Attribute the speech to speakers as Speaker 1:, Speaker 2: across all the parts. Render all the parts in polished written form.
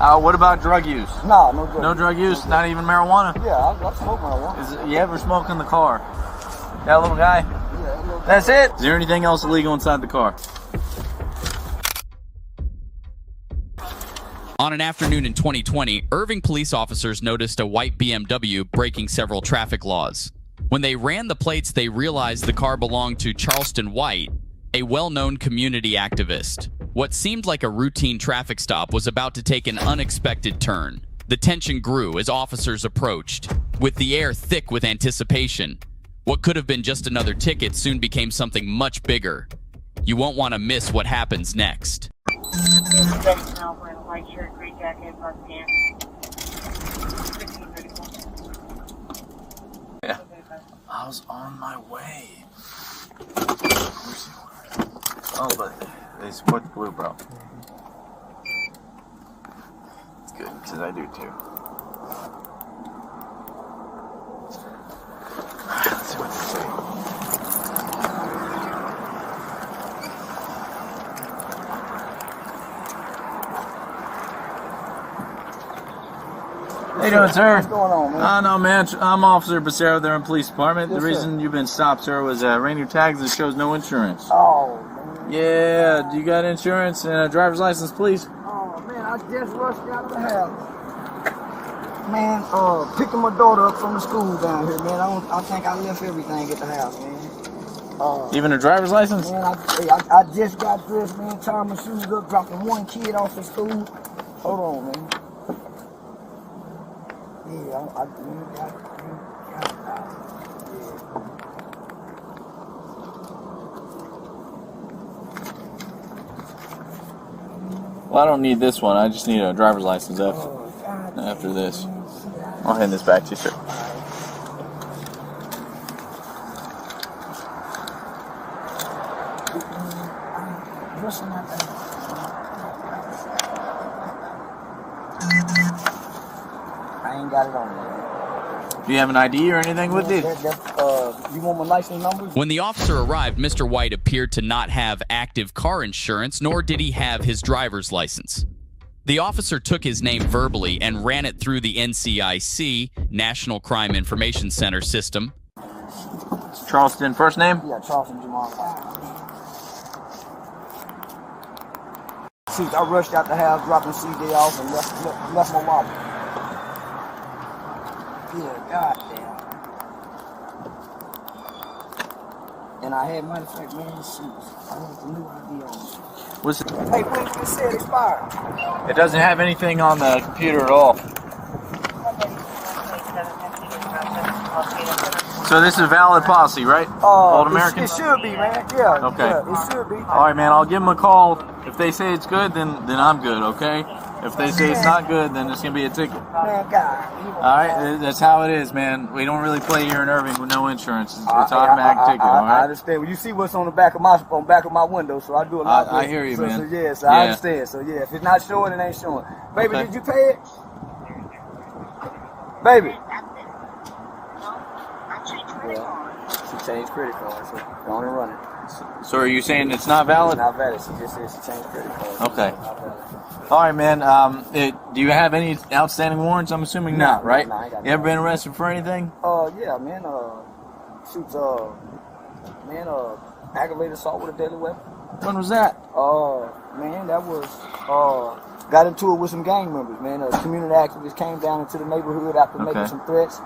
Speaker 1: What about drug use?
Speaker 2: Nah, no drug use.
Speaker 1: No drug use? Not even marijuana?
Speaker 2: Yeah, I smoke marijuana.
Speaker 1: You ever smoke in the car? That little guy?
Speaker 2: Yeah, little guy.
Speaker 1: That's it? Is there anything else illegal inside the car?
Speaker 3: On an afternoon in 2020, Irving police officers noticed a white BMW breaking several traffic laws. When they ran the plates, they realized the car belonged to Charleston White, a well-known community activist. What seemed like a routine traffic stop was about to take an unexpected turn. The tension grew as officers approached, with the air thick with anticipation. What could have been just another ticket soon became something much bigger. You won't want to miss what happens next.
Speaker 4: White shirt, gray jacket, black pants.
Speaker 1: Yeah. I was on my way. Oh, but they support the blue, bro. It's good, because I do too. Let's see what they say. How you doing, sir?
Speaker 2: What's going on, man?
Speaker 1: No, man. I'm Officer Becerra there in Police Department.
Speaker 2: Yes,
Speaker 1: the reason you've been stopped, sir, was ran your tags that shows no insurance.
Speaker 2: Oh, man.
Speaker 1: Yeah, do you got insurance and a driver's license, please?
Speaker 2: Oh, man, I just rushed out the house. Man, picking my daughter up from the school down here, man. I think I left everything at the house, man.
Speaker 1: Even a driver's license?
Speaker 2: Man, I just got dressed, man, tying my shoes up, dropping one kid off at school. Hold on, man. Yeah, I got
Speaker 1: Well, I don't need this one. I just need a driver's license after this. I'll hand this back to you, sir.
Speaker 2: I ain't got it on me.
Speaker 1: Do you have an ID or anything with you?
Speaker 2: You want my license numbers?
Speaker 3: When the officer arrived, Mr. White appeared to not have active car insurance, nor did he have his driver's license. The officer took his name verbally and ran it through the NCIC, National Crime Information Center system.
Speaker 1: Charleston, first name?
Speaker 2: Yeah, Charleston Jamal. See, I rushed out the house, dropping CJ off, and left my wallet. Yeah, goddamn. And I had, matter of fact, man, shoes. I had the new ID on me.
Speaker 1: What's it?
Speaker 2: Hey, when did it say it expired?
Speaker 1: It doesn't have anything on the computer at all. So this is a valid policy, right? Old American?
Speaker 2: It should be, man. Yeah.
Speaker 1: Okay.
Speaker 2: Yeah, it should be.
Speaker 1: All right, man. I'll give them a call. If they say it's good, then I'm good, okay? If they say it's not good, then it's going to be a ticket.
Speaker 2: Man, God.
Speaker 1: All right? That's how it is, man. We don't really play here in Irving with no insurance. It's automatic ticket, all right?
Speaker 2: I understand. Well, you see what's on the back of my window, so I do a lot of
Speaker 1: I hear you, man.
Speaker 2: So, yeah, so I understand. So, yeah, if it's not showing, it ain't showing. Baby,
Speaker 1: Okay.
Speaker 2: did you pay it? Baby. Yeah, she changed credit card, so go on and run it.
Speaker 1: So are you saying it's not valid?
Speaker 2: It's not valid. She just said she changed credit card.
Speaker 1: Okay.
Speaker 2: It's not valid.
Speaker 1: All right, man. Do you have any outstanding warrants? I'm assuming not, right?
Speaker 2: No, I ain't got
Speaker 1: You ever been arrested for anything?
Speaker 2: Yeah, man. Aggravated assault with a deadly weapon.
Speaker 1: When was that?
Speaker 2: Man, that was, got into it with some gang members, man. A community activist came down into the neighborhood after making some threats,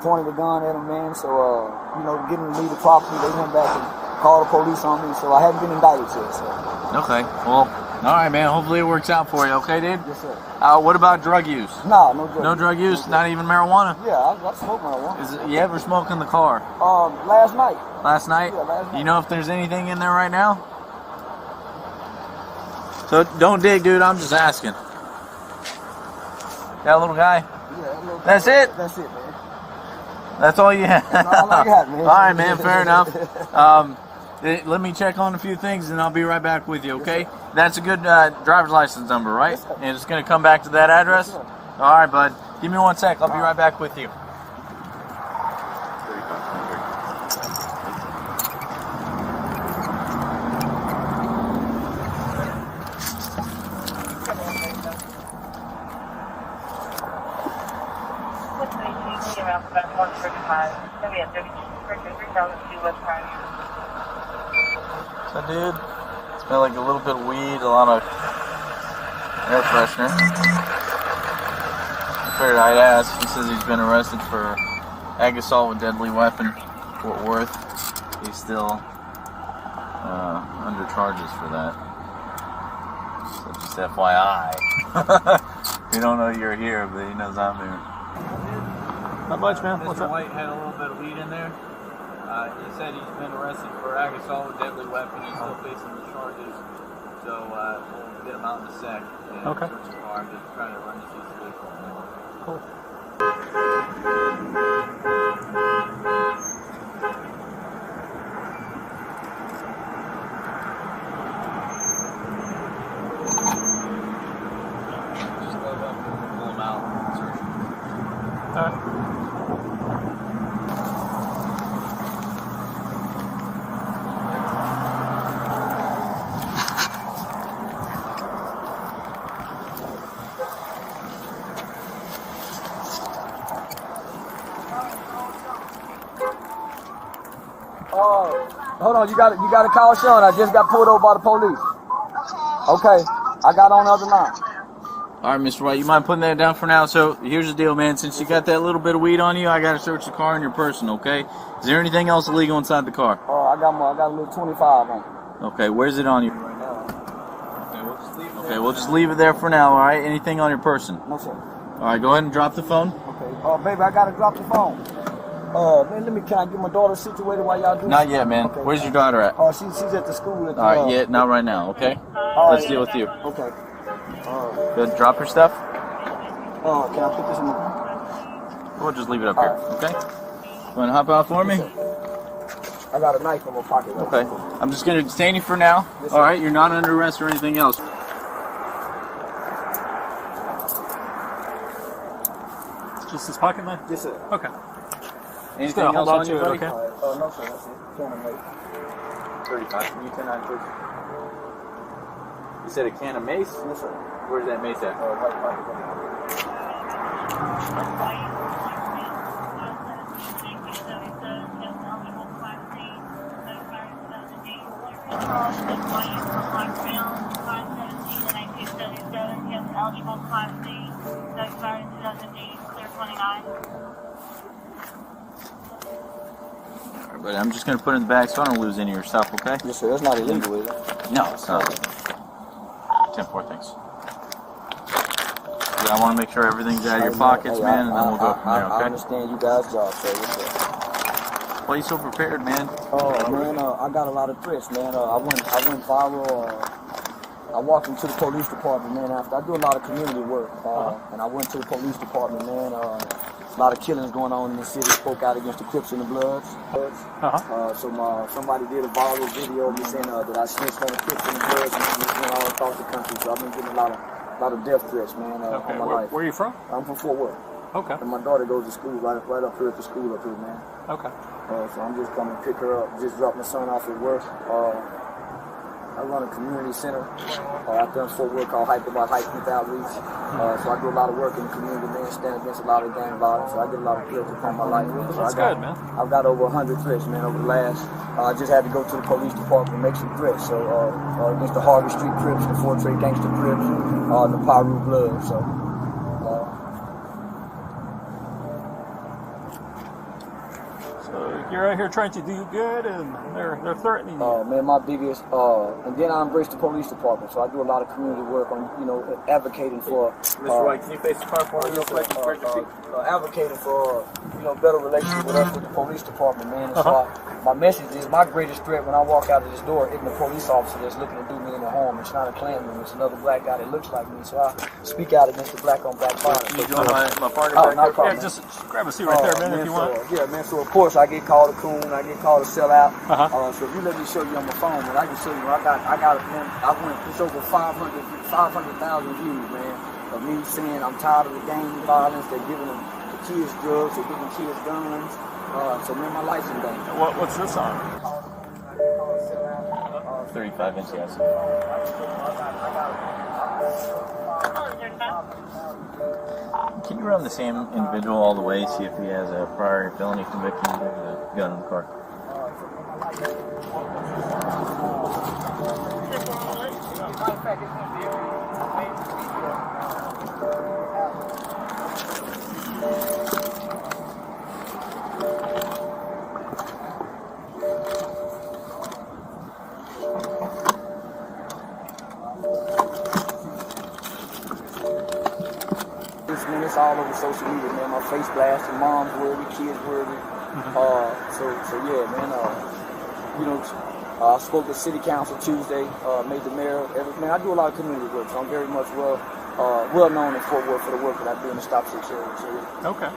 Speaker 2: pointed a gun at him, man. So, getting to leave the property, they went back and called the police on me. So I haven't been indicted yet, so.
Speaker 1: Okay, well, all right, man. Hopefully it works out for you, okay, dude?
Speaker 2: Yes, sir.
Speaker 1: What about drug use?
Speaker 2: Nah, no drug use.
Speaker 1: No drug use? Not even marijuana?
Speaker 2: Yeah, I smoke marijuana.
Speaker 1: You ever smoke in the car?
Speaker 2: Last night.
Speaker 1: Last night?
Speaker 2: Yeah, last night.
Speaker 1: You know if there's anything in there right now? So don't dig, dude. I'm just asking. That little guy?
Speaker 2: Yeah,
Speaker 1: That's it?
Speaker 2: That's it, man.
Speaker 1: That's all you have?
Speaker 2: That's all I got, man.
Speaker 1: All right, man. Fair enough. Let me check on a few things, and I'll be right back with you, okay? That's a good driver's license number, right? And it's going to come back to that address?
Speaker 2: Yes, sir.
Speaker 1: All right, bud. Give me 1 sec. I'll be right back with you.
Speaker 4: around 135. It's going to be at 3002 West Prime.
Speaker 1: So, dude, smell like a little bit of weed, a lot of air freshener. I figured I'd ask. He says he's been arrested for ag assault with deadly weapon, Fort Worth. He's still under charges for that. So just FYI. He don't know you're here, but he knows I'm here.
Speaker 5: Not much, man. What's
Speaker 1: Mr.
Speaker 5: up?
Speaker 1: White had a little bit of weed in there. He said he's been arrested for ag assault with deadly weapon. He's still facing the charges. So we'll get him out in a sec. And
Speaker 5: Okay.
Speaker 1: search the car. Just trying to run this vehicle.
Speaker 5: Cool.
Speaker 1: Just load up and pull him out and search him.
Speaker 5: All right.
Speaker 2: Hold on, you got to call Sean. I just got pulled over by the police. Okay, I got on the other line.
Speaker 1: All right, Mr. White, you mind putting that down for now? So here's the deal, man. Since you got that little bit of weed on you, I got to search the car and your person, okay? Is there anything else illegal inside the car?
Speaker 2: I got a little 25 on.
Speaker 1: Okay, where's it on you? Okay, we'll just leave it there for now, all right? Anything on your person?
Speaker 2: No, sir.
Speaker 1: All right, go ahead and drop the phone.
Speaker 2: Okay. Baby, I got to drop the phone. Man, can I get my daughter situated while y'all do
Speaker 1: Not yet, man.
Speaker 2: Okay.
Speaker 1: Where's your daughter at?
Speaker 2: She's at the school.
Speaker 1: All right, yeah, not right now, okay? Let's deal with you.
Speaker 2: Okay.
Speaker 1: Good, drop your stuff.
Speaker 2: Can I put this in my...
Speaker 1: We'll just leave it up here, okay? You want to hop out for me?
Speaker 2: I got a knife in my pocket. Right
Speaker 1: Okay. I'm just going to detain you for now. All right, you're not under arrest or anything else.
Speaker 5: Just his pocket knife?
Speaker 2: Yes, sir.
Speaker 5: Okay.
Speaker 1: Anything
Speaker 5: hold
Speaker 1: else
Speaker 5: on
Speaker 1: on
Speaker 5: to
Speaker 1: you,
Speaker 5: it,
Speaker 1: buddy?
Speaker 5: okay?
Speaker 2: No, sir. That's it.
Speaker 1: 35. Can you turn on, please? You said a can of mace?
Speaker 2: Yes, sir.
Speaker 1: Where's that mace at?
Speaker 4: Eligible Class C, that expired in 2008, clear 29.
Speaker 1: All right, buddy, I'm just going to put it in the bag so I don't lose any of your stuff, okay?
Speaker 2: Yes, sir. That's not illegal, is it?
Speaker 1: No, it's not. 10-4, thanks. Yeah, I want to make sure everything's out of your pockets, man, and then we'll go from there,
Speaker 2: I
Speaker 1: okay?
Speaker 2: understand you guys' job, sir. Yes, sir.
Speaker 1: Why are you so prepared, man?
Speaker 2: Man, I got a lot of threats, man. I went viral. I walked into the police department, man. After I do a lot of community work, and I went to the police department, man. A lot of killings going on in the city. Spoke out against the Crips and the Bloods. So somebody did a viral video of me saying that I snitched on the Crips and the Bloods and all across the country. So I've been getting a lot of death threats, man, on my life.
Speaker 5: Where are you from?
Speaker 2: I'm from Fort Worth.
Speaker 5: Okay.
Speaker 2: And my daughter goes to school right up here at the school up here, man.
Speaker 5: Okay.
Speaker 2: So I'm just coming to pick her up. Just dropped my son off at work. I run a community center out there in Fort Worth called Hype Youth Outreach. So I do a lot of work in the community, man, stand against a lot of gang violence. So I get a lot of kills upon my life. So
Speaker 5: That's good, man.
Speaker 2: I've got over 100 threats, man, over the last. I just had to go to the police department and make some threats. So against the Harvey Street Crips, the Fort Trade Gangster Crips, the Piru Bloods. So.
Speaker 5: You're out here trying to do good, and they're threatening you.
Speaker 2: Man, my biggest, and then I embraced the police department, so I do a lot of community work on, advocating for.
Speaker 1: Mr. White, can you face the car for me real quick?
Speaker 2: Advocating for, better relations with us with the police department, man. And so my message is my greatest threat when I walk out of this door isn't a police officer that's looking to do me any harm. It's not a Klansman. It's another black guy that looks like me. So I speak out against the black on black violence.
Speaker 1: Can you join my partner
Speaker 2: Oh,
Speaker 1: back
Speaker 2: no
Speaker 1: there?
Speaker 2: problem.
Speaker 5: Yeah, just grab a seat right there, man, if you want.
Speaker 2: Yeah, man. So of course I get called a coon. I get called a sellout. So if you let me show you on my phone, man, I can show you. I got man. I went. It's over 500,000 views, man, of me saying I'm tired of the gang violence. They're giving the kids drugs. They're giving kids guns. So man, my life's in danger.
Speaker 5: What's this on?
Speaker 1: 35 inch, yes.
Speaker 4: Oh, is there
Speaker 1: Can you run the same individual all the way, see if he has a prior felony conviction with a gun in the car?
Speaker 2: Man, it's all over social media, man. My face blasted, mom's worried, kids worried. So yeah, man. I spoke to City Council Tuesday, made the mayor. Man, I do a lot of community work, so I'm very much well known in Fort Worth for the work that I do in the Stop 6 area. So, yeah.
Speaker 5: Okay.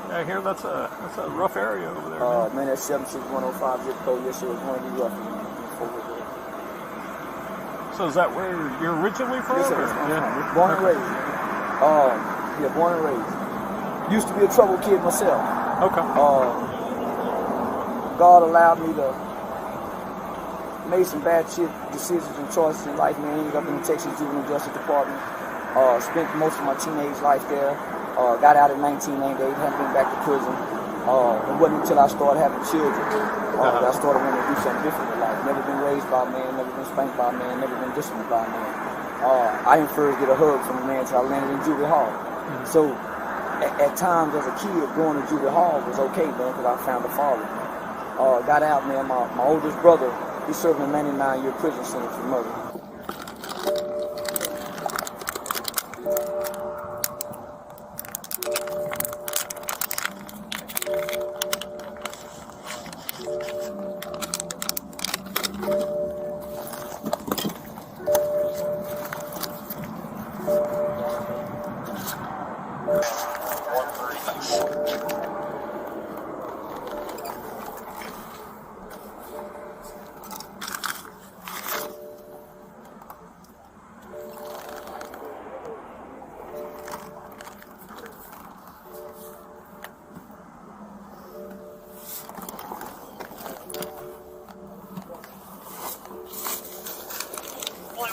Speaker 5: Yeah, I hear that's a rough area over there.
Speaker 2: Man, that's 76105 zip code. Yes, sir. It's one of the rough in Fort Worth.
Speaker 5: So is that where you're originally from?
Speaker 2: Yes, sir.
Speaker 5: Yeah.
Speaker 2: Born and raised. Yeah, born and raised. Used to be a troubled kid myself.
Speaker 5: Okay.
Speaker 2: God allowed me to make some bad shit decisions and choices in life, man. Ended up in the Texas Juvenile Justice Department. Spent most of my teenage life there. Got out in 1998, haven't been back to prison. It wasn't until I started having children that I started wanting to do something different in life. Never been raised by a man, never been spanked by a man, never been disciplined by a man. I didn't first get a hug from a man until I landed in juvie hall. So at times as a kid, going to juvie hall was okay, man, because I found a father. Got out, man. My oldest brother, he served a 99-year prison sentence for murder.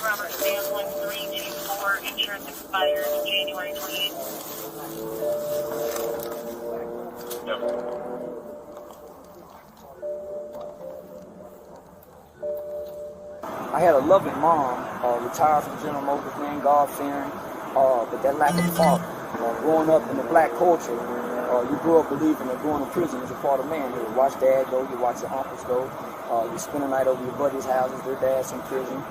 Speaker 4: Robert Stan 1324, insurance expires January 28th. Yep.
Speaker 2: I had a loving mom, retired from General Motors, man, God-fearing, but that lack of father. Growing up in the black culture, you grew up believing that going to prison is a part of manhood. You watch dad go, you watch your uncles go, you spend a night over your buddies' houses, their dad's in prison.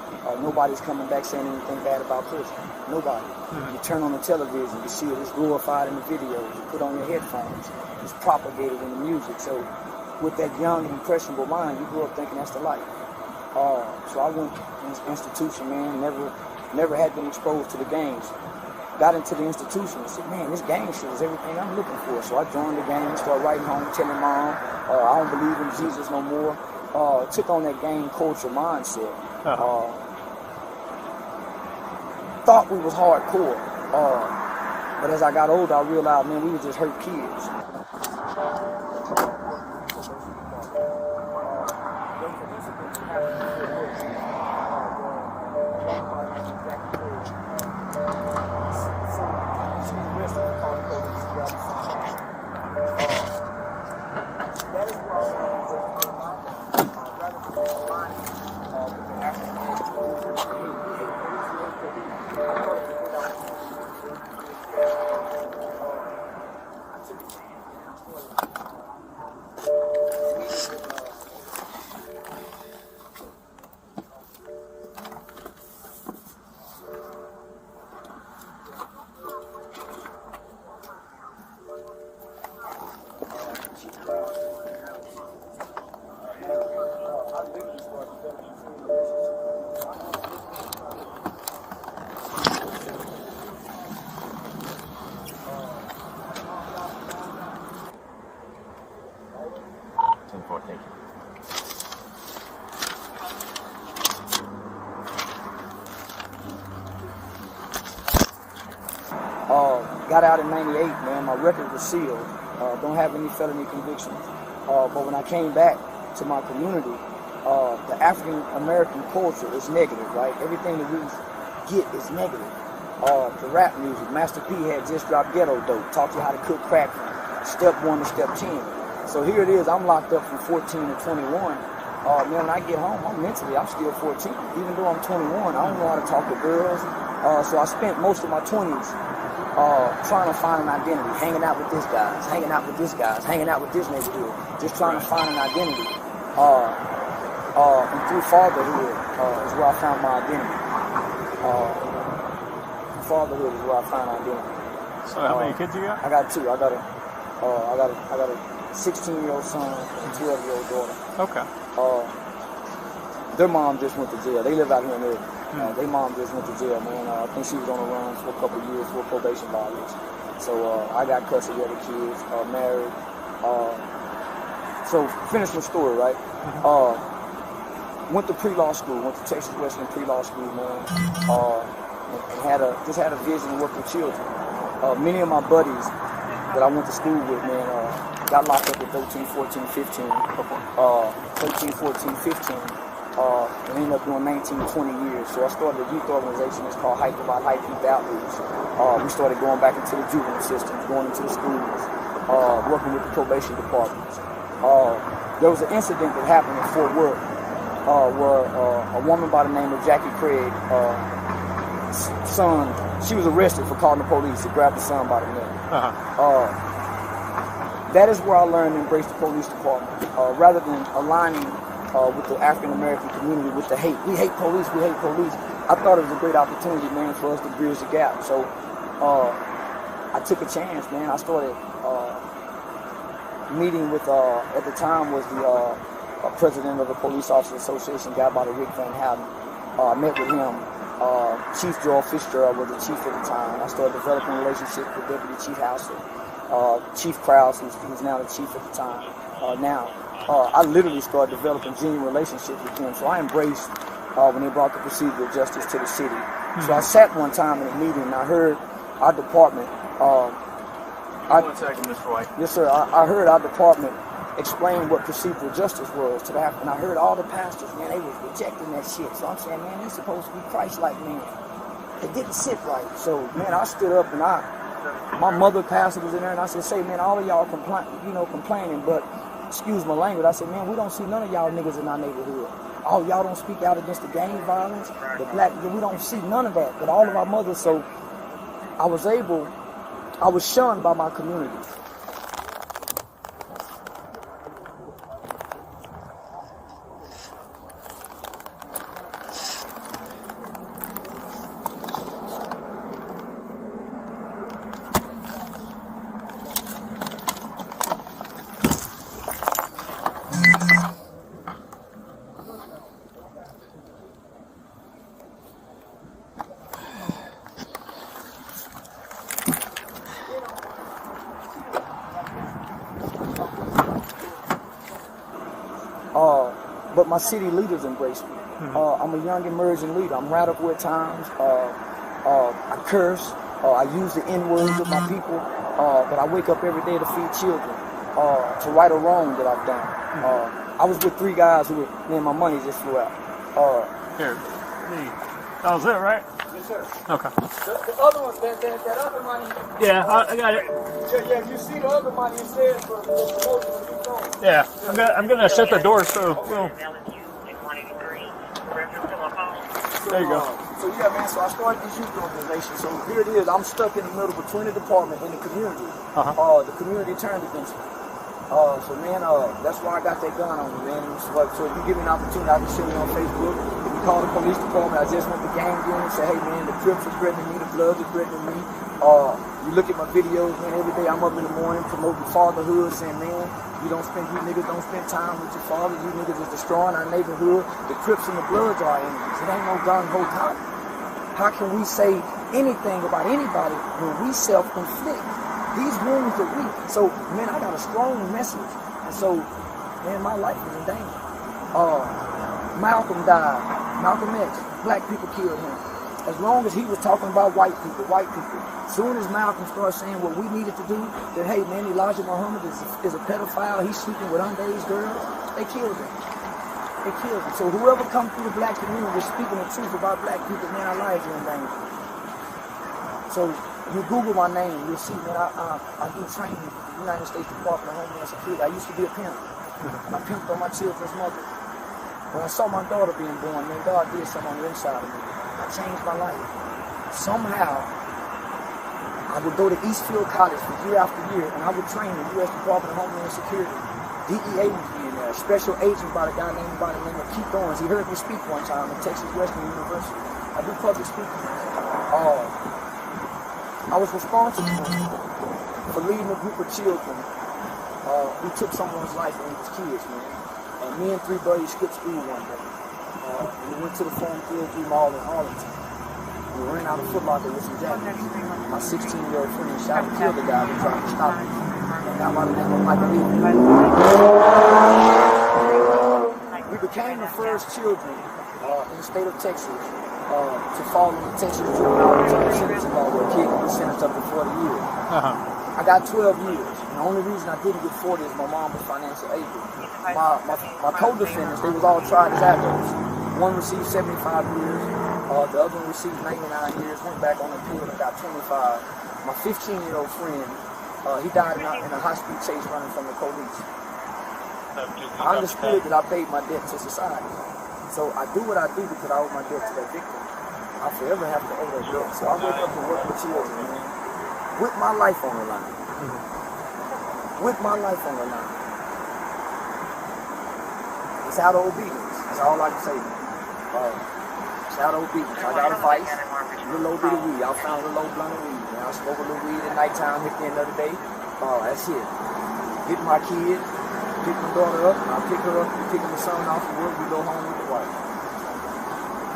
Speaker 2: Nobody's coming back saying anything bad about prison. Nobody. You turn on the television, you see it, it's glorified in the videos, you put on your headphones, it's propagated in the music. So with that young, impressionable mind, you grew up thinking that's the life. So I went in this institution, man, never had been exposed to the gangs. Got into the institution and said, man, this gang shit is everything I'm looking for. So I joined the gang, started writing home, telling mom, I don't believe in Jesus no more. Took on that gang culture mindset. Thought we was hardcore. But as I got older, I realized, man, we were just hurt kids. Got out in 98, man. My record was sealed. Don't have any felony convictions. But when I came back to my community, the African American culture is negative, right? Everything that we get is negative. the rap music. Master P had just dropped Ghetto Dope, taught you how to cook crack from step 1 to step 10. So here it is, I'm locked up from 14 to 21. Man, when I get home, I'm still 14. Even though I'm 21, I don't know how to talk to girls. So I spent most of my 20s trying to find an identity, hanging out with this guys, hanging out with this guys, hanging out with this neighborhood, just trying to find an identity. And through fatherhood is where I found my identity. Fatherhood is where I found identity.
Speaker 5: So how many kids you got?
Speaker 2: I got 2. I got a 16-year-old son and 12-year-old daughter.
Speaker 5: Okay.
Speaker 2: Their mom just went to jail. They live out here in Irving. Their mom just went to jail, man. I think she was on the run for a couple of years for probation violation. So I got custody of the kids, married. So finish the story, right? Went to pre-law school, went to Texas Western pre-law school, man. And just had a vision to work with children. Many of my buddies that I went to school with, man, got locked up at 13, 14, 15. 13, 14, 15. And ended up doing 19, 20 years. So I started a youth organization. It's called Hype About Hype Youth Outreach. We started going back into the juvenile systems, going into the schools, working with the probation departments. There was an incident that happened in Fort Worth where a woman by the name of Jackie Craig, son, she was arrested for calling the police to grab the son by the neck. That is where I learned to embrace the police department. Rather than aligning with the African American community with the hate. We hate police, we hate police. I thought it was a great opportunity, man, for us to bridge the gap. So I took a chance, man. I started meeting with, at the time was the president of the Police Officers Association, a guy by the Rick Van Houten. I met with him. Chief Joel Fitzgerald was the chief at the time. I started developing a relationship with Deputy Chief Hauser. Chief Krause, who's now the chief at the time. I literally started developing genuine relationships with him. So I embraced when they brought the procedural justice to the city. So I sat one time in a meeting and I heard our department.
Speaker 1: 1 second, Mr. White.
Speaker 2: Yes, sir. I heard our department explain what procedural justice was to the African. I heard all the pastors, man, they was rejecting that shit. So I'm saying, man, they're supposed to be Christ-like men. It didn't sit right. So, man, I stood up and my mother pastor was in there and I said, say, man, all of y'all complaining, but excuse my language. I said, man, we don't see none of y'all niggas in our neighborhood. Oh, y'all don't speak out against the gang violence, the black, we don't see none of that. But all of our mothers, so I was shunned by my community. But my city leaders embrace me. I'm a young emerging leader. I'm radical at times. I curse. I use the N-words with my people. But I wake up every day to feed children, to right a wrong that I've done. I was with 3 guys who were, man, my money just flew out.
Speaker 5: Here. That was it, right?
Speaker 2: Yes, sir.
Speaker 5: Okay.
Speaker 2: The other one, that other money.
Speaker 5: Yeah, I got it.
Speaker 2: Yeah, you see the other money, it says for promotion.
Speaker 5: Yeah, I'm gonna shut the door, so well. There you go.
Speaker 2: So yeah, man. So I started this youth organization. So here it is. I'm stuck in the middle between the department and the community. The community turned against me. So man, that's why I got that gun on me, man. So if you give me an opportunity, I can show you on Facebook. If you call the police department, I just went to gang unit and say, hey man, the Crips are threatening me, the Bloods are threatening me. You look at my videos, man. Every day I'm up in the morning promoting fatherhood, saying, man, you niggas don't spend time with your father. You niggas is destroying our neighborhood. The Crips and the Bloods are our enemies. It ain't no gung-ho cop. How can we say anything about anybody when we self-inflict these wounds that we... So, man, I got a strong message. And so, man, my life is in danger. Malcolm died. Malcolm X. Black people killed him. As long as he was talking about white people. As soon as Malcolm started saying what we needed to do, that, hey, man, Elijah Muhammad is a pedophile, he's sleeping with underage girls, they killed him. So whoever comes through the black community is speaking the truth about black people, man, our lives are in danger. So you Google my name, you'll see, man, I do training with the United States Department of Homeland Security. I used to be a pimp. I pimped on my children's mother. When I saw my daughter being born, man, God did something on the inside of me. I changed my life. Somehow, I would go to Eastfield College for year after year, and I would train the U.S. Department of Homeland Security. DEA would be in there. A special agent by the name of Keith Owens. He heard me speak one time at Texas Western University. I do public speaking. I was responsible for leading a group of children who took someone's life when he was kids, man. Me and 3 buddies skipped school one day. We went to the Forum Field Mall in Arlington. We ran out of Foot Locker with some jackets. My 16-year-old friend shot and killed the guy who tried to stop me. That might have been on my belief. We became the first children in the state of Texas to fall in the Texas juvenile sentencing law where a kid can be sentenced up to 40 years. I got 12 years. The only reason I didn't get 40 is my mom was financially able. My co-defendants, they was all tried as adults. One received 75 years. The other one received 99 years. Went back on appeal and got 25. My 15-year-old friend, he died in a high-speed chase running from the police. I understood that I paid my debt to society. So I do what I do because I owe my debt to that victim. I forever have to owe that debt. So I wake up and work with children, man, with my life on the line. With my life on the line. It's out of obedience. That's all I can say. It's out of obedience. I got a vice, a little old bit of weed. I found a little old blunt of weed. Man, I smoke a little weed at nighttime, hit the end of the day. That's it. Get my kid, pick my daughter up, I pick her up, pick my son off from work, we go home with the wife.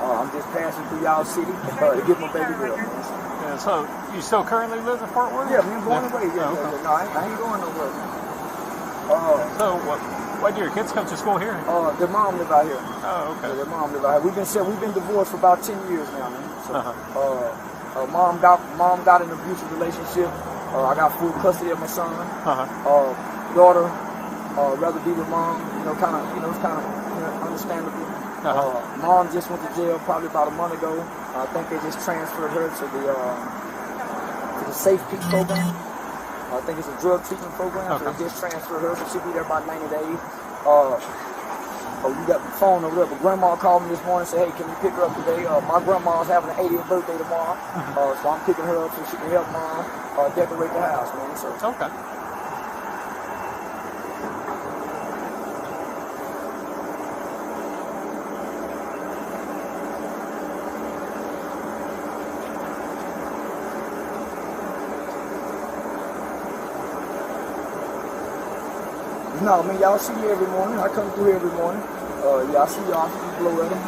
Speaker 2: I'm just passing through y'all city to get my baby girl.
Speaker 5: Yeah, so you still currently live in Fort Worth?
Speaker 2: Yeah, we're going away. Yeah, okay. No, I ain't going nowhere.
Speaker 5: So why do your kids come to school here?
Speaker 2: Their mom live out here.
Speaker 5: Oh, okay.
Speaker 2: Yeah, their mom live out here. We've been divorced for about 10 years now, man. So, mom got an abusive relationship. I got full custody of my son. Daughter rather be with mom. It's kind of understandable. Mom just went to jail probably about a month ago. I think they just transferred her to the Safe Peace program. I think it's a drug treatment program. So they just transferred her, so she'll be there about 90 days. You got the phone over there, but grandma called me this morning and said, hey, can you pick her up today? My grandma's having an 80th birthday tomorrow. So I'm picking her up so she can help mom decorate the house, man. So,
Speaker 5: okay.
Speaker 2: No, I mean, y'all see me every morning. I come through every morning. I see y'all blow at them.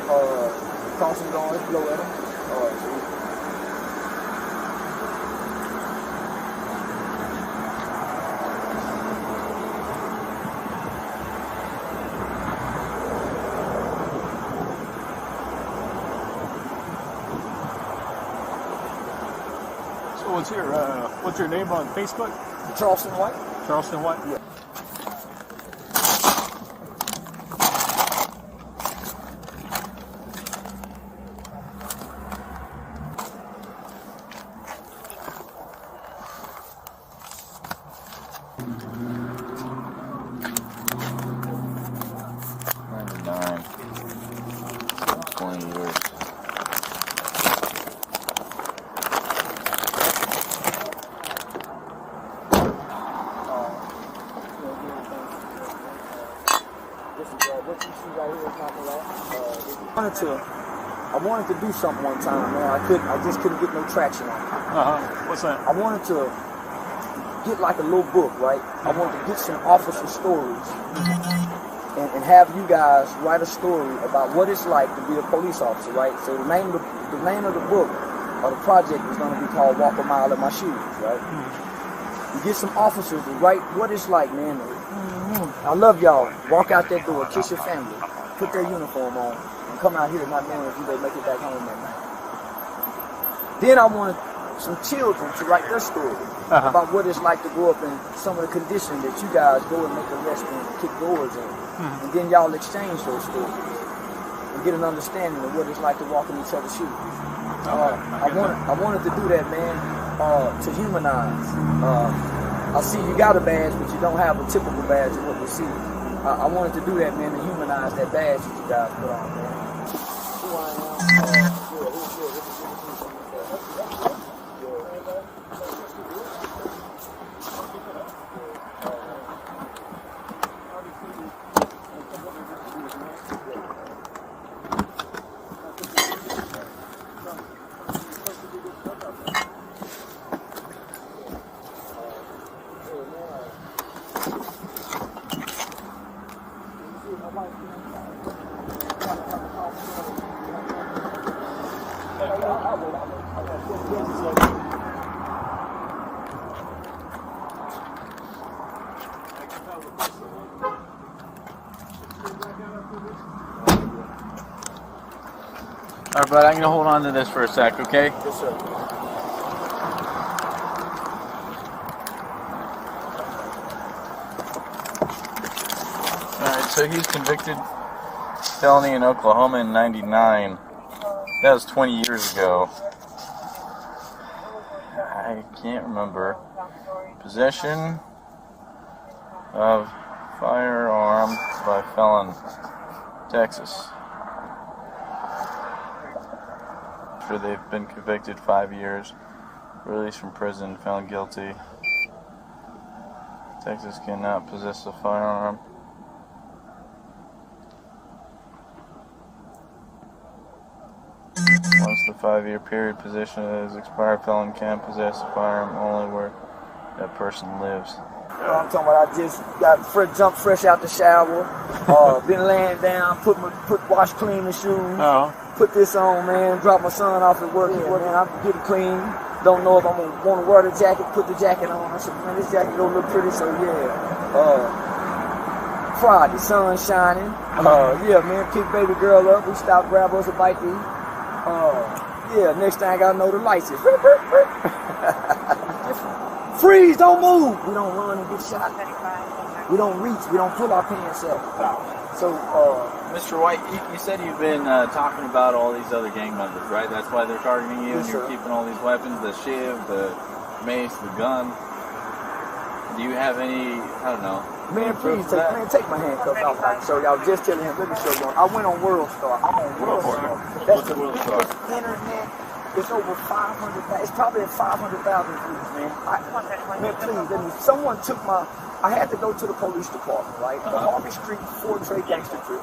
Speaker 2: Crossing guards blow at them.
Speaker 5: So what's your name on Facebook?
Speaker 2: Charleston White.
Speaker 5: Charleston White?
Speaker 2: Yeah. I wanted to do something one time, man. I just couldn't get no traction on it.
Speaker 5: What's that?
Speaker 2: I wanted to get like a little book, right? I wanted to get some officer stories and have you guys write a story about what it's like to be a police officer, right? So the name of the book or the project is going to be called Walk a Mile in My Shoes, right? You get some officers to write what it's like, man. I love y'all. Walk out that door, kiss your family, put their uniform on, and come out here not knowing if you may make it back home that night. Then I wanted some children to write their story about what it's like to grow up in some of the conditions that you guys go and make arrests and kick doors in. And then y'all exchange those stories and get an understanding of what it's like to walk in each other's shoes. I wanted to do that, man. to humanize. I see you got a badge, but you don't have a typical badge of what we see. I wanted to do that, man, to humanize that badge that you guys put on, man. Who I am.
Speaker 1: All right, bud, I'm gonna hold on to this for a sec, okay?
Speaker 2: Yes, sir.
Speaker 1: All right, so he's convicted felony in Oklahoma in '99. That was 20 years ago. I can't remember. Possession of firearm by felon, Texas. After they've been convicted 5 years, released from prison, found guilty. Texas cannot possess a firearm. Once the 5-year period possession is expired, felon can possess a firearm only where that person lives.
Speaker 2: I'm talking about I just got jumped fresh out the shower, been laying down, wash clean the shoes, put this on, man, drop my son off at work, and I'm getting clean. Don't know if I'm gonna want to wear the jacket, put the jacket on. I said, man, this jacket don't look pretty, so yeah. Friday, sun shining. Yeah, man, pick baby girl up. We stopped, grab us a bite to eat. Yeah, next thing I know, the lights is freeze, don't move. We don't run and get shot. We don't reach. We don't pull our pants up. So,
Speaker 1: Mr. White, you said you've been talking about all these other gang members, right? That's why they're targeting you, and you're keeping all these weapons, the shiv, the mace, the gun. Do you have any, I don't know,
Speaker 2: man, please take my handcuffs off. So I was just telling him, let me show you. I went on World Star. I'm on World Star. That's the biggest internet. It's over 500,000. It's probably at 500,000 views, man. Man, please, someone took I had to go to the police department, right? The Harvey Street Ford Trade Gangster Trip.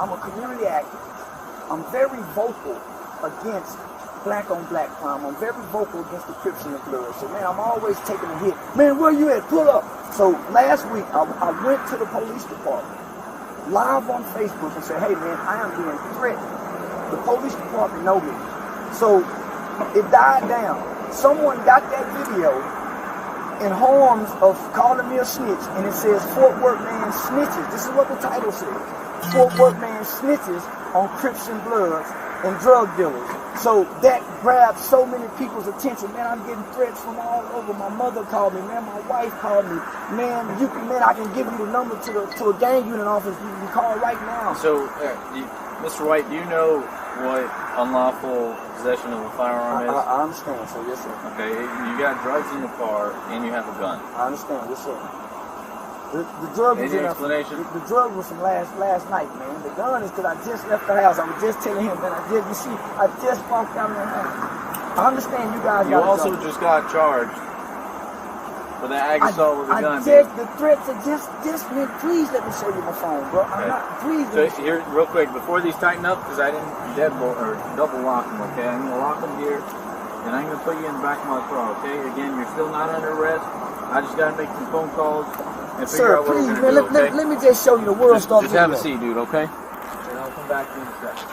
Speaker 2: I'm a community activist. I'm very vocal against black-on-black crime. I'm very vocal against the Crips and the Bloods. So, man, I'm always taking a hit. Man, where you at? Pull up. So, last week, I went to the police department, live on Facebook, and said, hey, man, I am being threatened. The police department know me. So, it died down. Someone got that video in harms of calling me a snitch, and it says Fort Worth man snitches. This is what the title says. Fort Worth man snitches on Crips and Bloods and drug dealers. So that grabbed so many people's attention. Man, I'm getting threats from all over. My mother called me, man, my wife called me. Man, I can give you the number to a gang unit office. You can call right now.
Speaker 1: So, Mr. White, do you know what unlawful possession of a firearm is?
Speaker 2: I understand, so yes, sir.
Speaker 1: Okay, you got drugs in the car and you have a gun.
Speaker 2: I understand, yes, sir. The drug was
Speaker 1: Any explanation?
Speaker 2: The drug was from last night, man. The gun is because I just left the house. I was just telling him that I just walked out of the house. I understand you guys.
Speaker 1: You also just got charged with an ag assault with a gun.
Speaker 2: The threats are just man. Please let me show you my phone, bro.
Speaker 1: Okay.
Speaker 2: I'm not. Please.
Speaker 1: So here, real quick, before these tighten up, because I didn't double lock them. Okay, I'm gonna lock them here, and I'm gonna put you in the back of my car. Okay. Again, you're still not under arrest. I just gotta make some phone calls.
Speaker 2: Sir, please, man, let me just show you the World Star
Speaker 1: video. Just have a seat, dude, okay? And I'll come back to you in a second.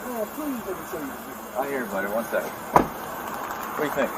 Speaker 2: Oh, please let me show you the video.
Speaker 1: I hear you, buddy. One second. What do you think?